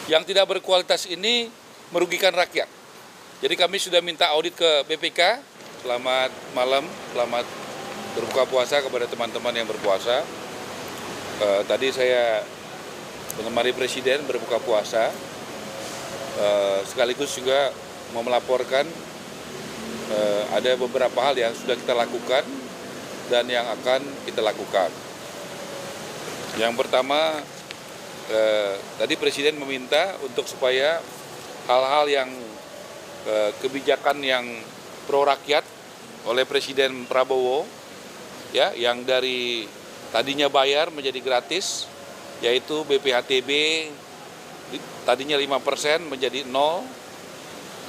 Yang tidak berkualitas ini merugikan rakyat. Jadi kami sudah minta audit ke BPK. Selamat malam, selamat berbuka puasa kepada teman-teman yang berpuasa. Tadi saya menemani Presiden berbuka puasa, sekaligus juga mau melaporkan ada beberapa hal yang sudah kita lakukan dan yang akan kita lakukan. Yang pertama, tadi Presiden meminta untuk supaya hal-hal yang kebijakan yang pro rakyat oleh Presiden Prabowo, ya, yang dari tadinya bayar menjadi gratis, yaitu BPHTB tadinya 5% menjadi 0,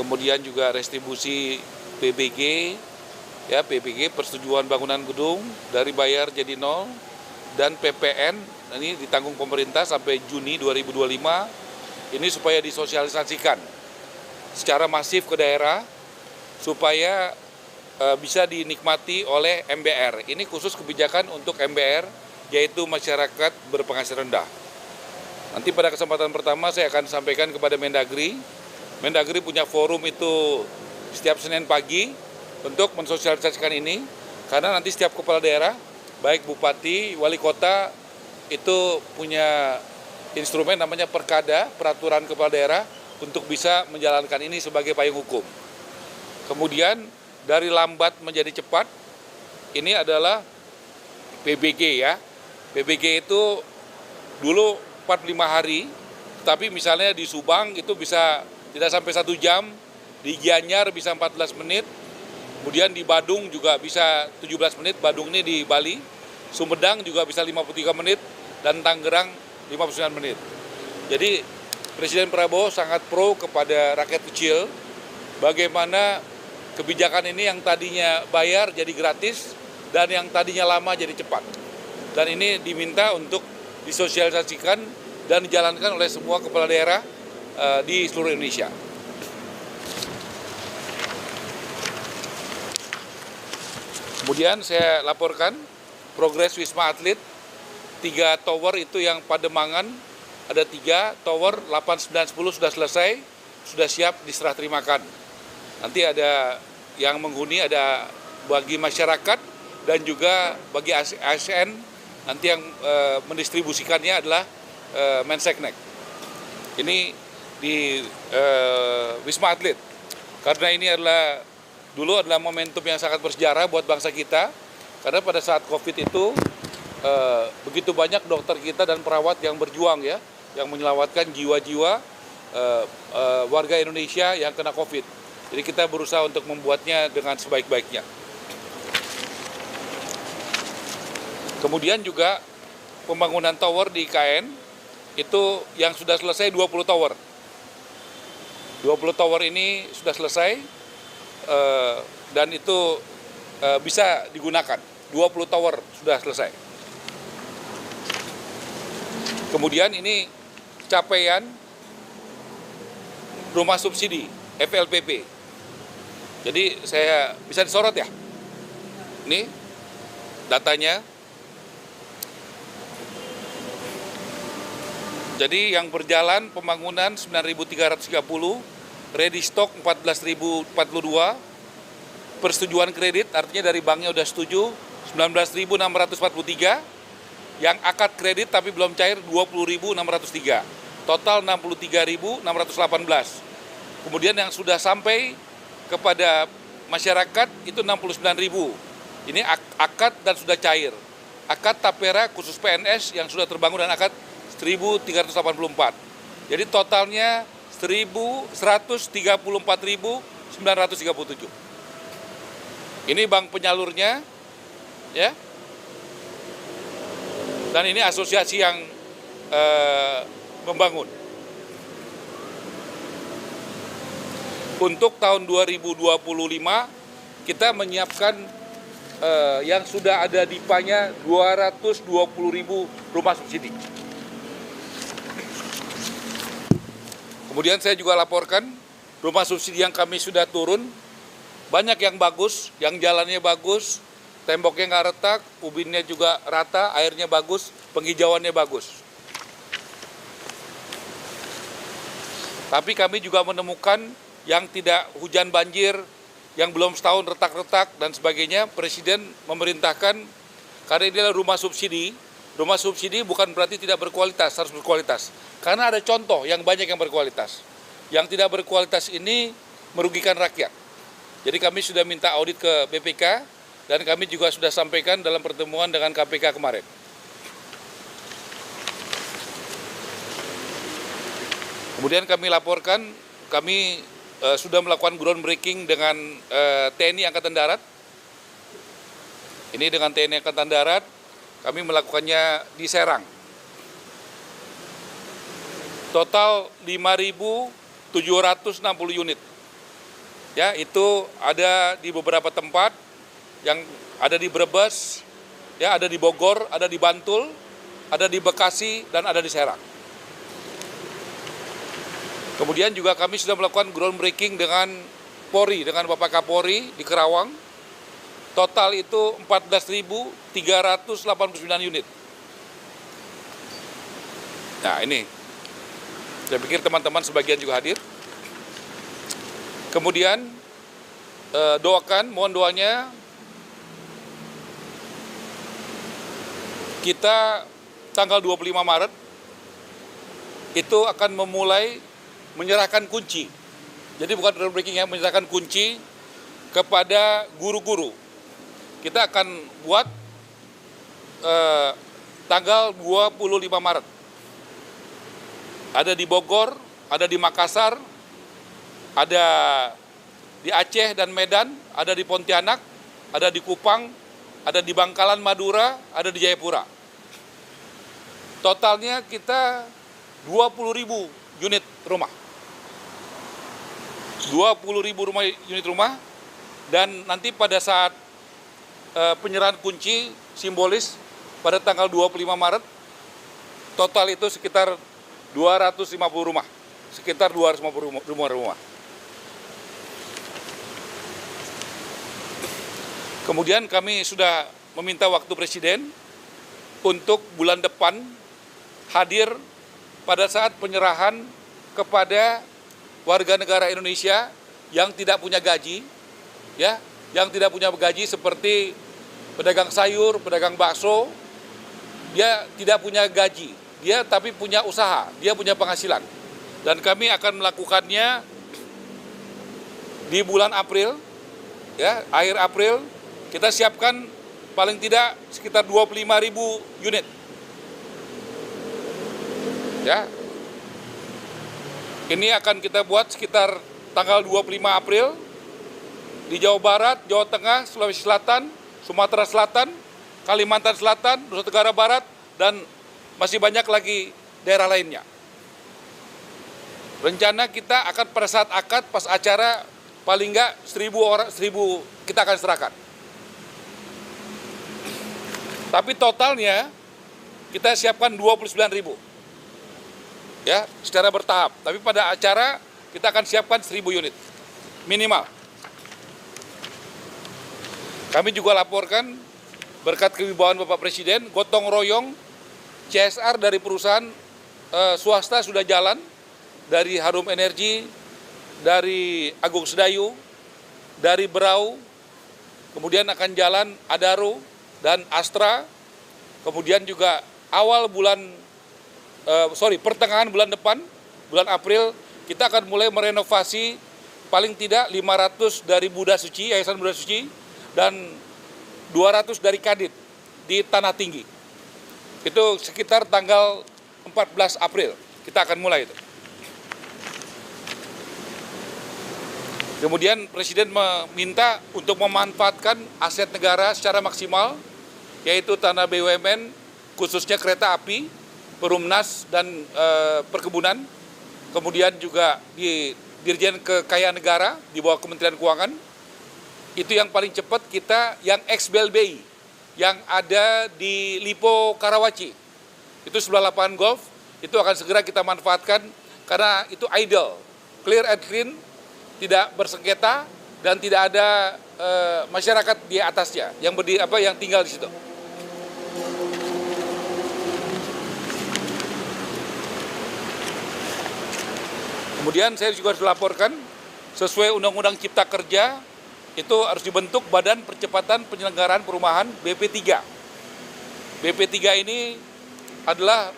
kemudian juga restribusi PBG, ya, PBG persetujuan bangunan gedung dari bayar jadi 0, dan PPN ini ditanggung pemerintah sampai Juni 2025, ini supaya disosialisasikan secara masif ke daerah, supaya bisa dinikmati oleh MBR. Ini khusus kebijakan untuk MBR, yaitu masyarakat berpenghasilan rendah. Nanti pada kesempatan pertama saya akan sampaikan kepada Mendagri. Mendagri punya forum itu setiap Senin pagi untuk mensosialisasikan ini, karena nanti setiap kepala daerah, baik bupati, wali kota, itu punya instrumen namanya Perkada, peraturan kepala daerah, untuk bisa menjalankan ini sebagai payung hukum. Kemudian dari lambat menjadi cepat, ini adalah PBG, ya. PBG itu dulu 45 hari, tapi misalnya di Subang itu bisa tidak sampai 1 jam, di Gianyar bisa 14 menit, kemudian di Badung juga bisa 17 menit, Badung ini di Bali, Sumedang juga bisa 53 menit, dan Tangerang 59 menit. Jadi Presiden Prabowo sangat pro kepada rakyat kecil, bagaimana kebijakan ini yang tadinya bayar jadi gratis, dan yang tadinya lama jadi cepat. Dan ini diminta untuk disosialisasikan dan dijalankan oleh semua kepala daerah di seluruh Indonesia. Kemudian saya laporkan progres Wisma Atlet, 3 tower itu yang Pademangan, ada 3 tower, 8, 9, 10 sudah selesai, sudah siap diserah terimakan. Nanti ada yang menghuni, ada bagi masyarakat dan juga bagi ASN, nanti yang mendistribusikannya adalah Menseknek. Ini di Wisma Atlet, karena ini adalah dulu adalah momentum yang sangat bersejarah buat bangsa kita, karena pada saat COVID itu begitu banyak dokter kita dan perawat yang berjuang, ya, yang menyelamatkan jiwa-jiwa warga Indonesia yang kena COVID. Jadi kita berusaha untuk membuatnya dengan sebaik-baiknya. Kemudian juga pembangunan tower di IKN itu yang sudah selesai 20 tower. 20 tower ini sudah selesai dan itu bisa digunakan. 20 tower sudah selesai. Kemudian ini capaian rumah subsidi FLPP. Jadi saya bisa disorot, ya. Ini datanya. Jadi yang berjalan pembangunan 9.330, ready stock 14.042, persetujuan kredit artinya dari banknya udah setuju 19.643, yang akad kredit tapi belum cair 20.603, total 63.618. Kemudian yang sudah sampai kepada masyarakat itu 69.000. Ini akad dan sudah cair. Akad Tapera khusus PNS yang sudah terbangun dan akad 1.384. Jadi totalnya 134.937. Ini bank penyalurnya, ya. Dan ini asosiasi yang membangun. Untuk tahun 2025 kita menyiapkan yang sudah ada DIPA-nya 220.000 rumah subsidi. Kemudian saya juga laporkan rumah subsidi yang kami sudah turun, banyak yang bagus, yang jalannya bagus, temboknya nggak retak, ubinnya juga rata, airnya bagus, penghijauannya bagus. Tapi kami juga menemukan yang tidak hujan banjir, yang belum setahun retak-retak dan sebagainya. Presiden memerintahkan, karena ini adalah rumah subsidi. Rumah subsidi bukan berarti tidak berkualitas, harus berkualitas. Karena ada contoh yang banyak yang berkualitas. Yang tidak berkualitas ini merugikan rakyat. Jadi kami sudah minta audit ke BPK dan kami juga sudah sampaikan dalam pertemuan dengan KPK kemarin. Kemudian kami laporkan, kami sudah melakukan groundbreaking dengan TNI Angkatan Darat. Ini dengan TNI Angkatan Darat, kami melakukannya di Serang. Total 5.760 unit. Ya, itu ada di beberapa tempat, yang ada di Brebes, ya, ada di Bogor, ada di Bantul, ada di Bekasi, dan ada di Serang. Kemudian juga kami sudah melakukan groundbreaking dengan Polri, dengan Bapak Kapolri di Kerawang. Total itu 14.389 unit. Nah ini, saya pikir teman-teman sebagian juga hadir. Kemudian doakan, mohon doanya, kita tanggal 25 Maret itu akan memulai menyerahkan kunci. Jadi bukan groundbreaking ya, menyerahkan kunci kepada guru-guru. Kita akan buat tanggal 25 Maret. Ada di Bogor, ada di Makassar, ada di Aceh dan Medan, ada di Pontianak, ada di Kupang, ada di Bangkalan, Madura, ada di Jayapura. Totalnya kita 20.000 unit rumah. 20.000 unit rumah, dan nanti pada saat penyerahan kunci simbolis pada tanggal 25 Maret, total itu sekitar 250 rumah. Sekitar 250 rumah. Kemudian kami sudah meminta waktu Presiden untuk bulan depan hadir pada saat penyerahan kepada warga negara Indonesia yang tidak punya gaji, ya, yang tidak punya gaji seperti pedagang sayur, pedagang bakso, dia tidak punya gaji, dia tapi punya usaha, dia punya penghasilan. Dan kami akan melakukannya di bulan April, ya, akhir April, kita siapkan paling tidak sekitar 25.000 unit. Ya. Ini akan kita buat sekitar tanggal 25 April di Jawa Barat, Jawa Tengah, Sulawesi Selatan, Sumatera Selatan, Kalimantan Selatan, Nusa Tenggara Barat, dan masih banyak lagi daerah lainnya. Rencana kita akan pada saat akad, pas acara, paling enggak 1.000 orang, 1.000 kita akan serahkan. Tapi totalnya kita siapkan 29.000. Ya, secara bertahap. Tapi pada acara kita akan siapkan 1.000 unit minimal. Kami juga laporkan berkat kewibawaan Bapak Presiden, gotong royong CSR dari perusahaan swasta sudah jalan, dari Harum Energi, dari Agung Sedayu, dari Berau, kemudian akan jalan Adaro dan Astra, kemudian juga pertengahan bulan depan, bulan April, kita akan mulai merenovasi paling tidak 500 dari Buddha Suci, Yayasan Buddha Suci, dan 200 dari Kadit di Tanah Tinggi. Itu sekitar tanggal 14 April, kita akan mulai itu. Kemudian Presiden meminta untuk memanfaatkan aset negara secara maksimal, yaitu tanah BUMN, khususnya kereta api, Perumnas, dan perkebunan, kemudian juga di Dirjen Kekayaan Negara di bawah Kementerian Keuangan. Itu yang paling cepat kita yang ex-BLBI, yang ada di Lipo Karawaci. Itu sebelah lapangan golf, itu akan segera kita manfaatkan karena itu idle, clear and clean, tidak bersengketa, dan tidak ada masyarakat di atasnya yang tinggal di situ. Kemudian saya juga harus laporkan sesuai Undang-Undang Cipta Kerja itu harus dibentuk Badan Percepatan Penyelenggaraan Perumahan BP3. BP3 ini adalah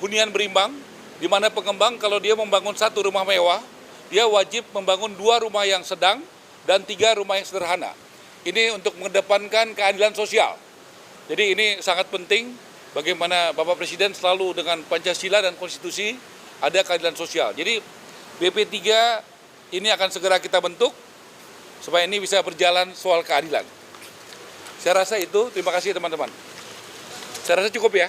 hunian berimbang, di mana pengembang kalau dia membangun satu rumah mewah, dia wajib membangun 2 rumah yang sedang dan 3 rumah yang sederhana. Ini untuk mengedepankan keadilan sosial. Jadi ini sangat penting bagaimana Bapak Presiden selalu dengan Pancasila dan Konstitusi ada keadilan sosial. Jadi BP3 ini akan segera kita bentuk supaya ini bisa berjalan soal keadilan. Saya rasa itu, terima kasih teman-teman. Saya rasa cukup ya.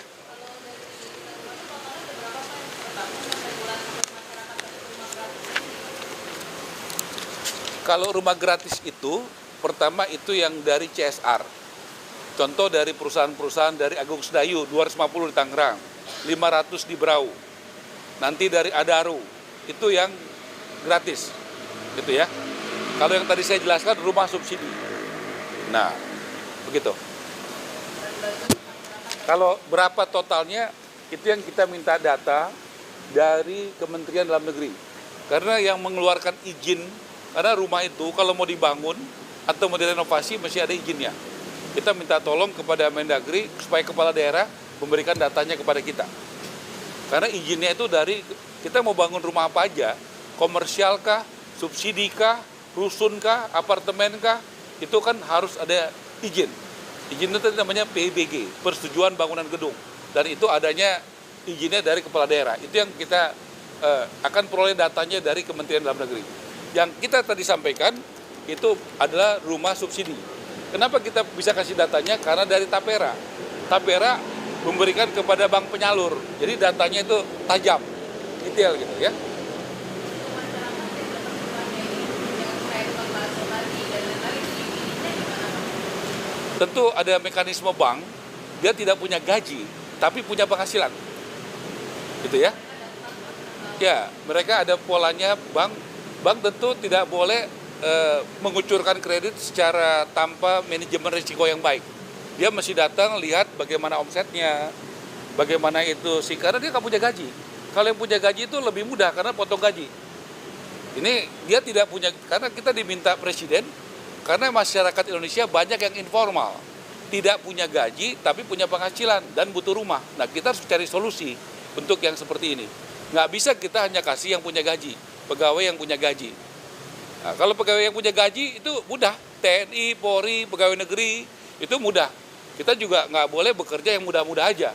Kalau rumah gratis itu, pertama itu yang dari CSR. Contoh dari perusahaan-perusahaan dari Agung Sedayu, 250 di Tangerang, 500 di Berau. Nanti dari Adaro, itu yang gratis. Gitu ya. Kalau yang tadi saya jelaskan rumah subsidi. Nah, begitu. Kalau berapa totalnya, itu yang kita minta data dari Kementerian Dalam Negeri. Karena yang mengeluarkan izin, karena rumah itu kalau mau dibangun atau mau direnovasi mesti ada izinnya. Kita minta tolong kepada Mendagri supaya kepala daerah memberikan datanya kepada kita. Karena izinnya itu dari kita mau bangun rumah apa aja, komersial kah, subsidi kah, rusun kah, apartemen kah, itu kan harus ada izin. Izin itu namanya PBG, Persetujuan Bangunan Gedung. Dan itu adanya izinnya dari kepala daerah. Itu yang kita akan peroleh datanya dari Kementerian Dalam Negeri. Yang kita tadi sampaikan itu adalah rumah subsidi. Kenapa kita bisa kasih datanya? Karena dari Tapera. Tapera memberikan kepada bank penyalur. Jadi datanya itu tajam, detail gitu ya. Tentu ada mekanisme bank, dia tidak punya gaji, tapi punya penghasilan. Gitu ya. Ya, mereka ada polanya bank tentu tidak boleh mengucurkan kredit secara tanpa manajemen risiko yang baik. Dia mesti datang lihat bagaimana omsetnya, bagaimana itu sih, karena dia nggak punya gaji. Kalau yang punya gaji itu lebih mudah karena potong gaji. Ini dia tidak punya, karena kita diminta Presiden, karena masyarakat Indonesia banyak yang informal, tidak punya gaji tapi punya penghasilan dan butuh rumah. Nah kita harus cari solusi bentuk yang seperti ini. Nggak bisa kita hanya kasih yang punya gaji, pegawai yang punya gaji. Nah, kalau pegawai yang punya gaji itu mudah, TNI, Polri, pegawai negeri, itu mudah. Kita juga nggak boleh bekerja yang mudah-mudah aja.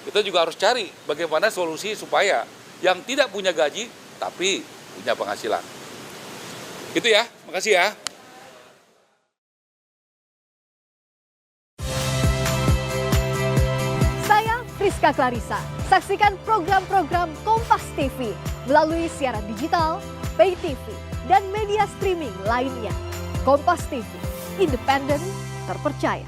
Kita juga harus cari bagaimana solusi supaya yang tidak punya gaji, tapi punya penghasilan. Gitu ya, makasih ya. Saya Friska Clarissa. Saksikan program-program Kompas TV melalui siaran digital, pay TV, dan media streaming lainnya. Kompas TV, independen, terpercaya.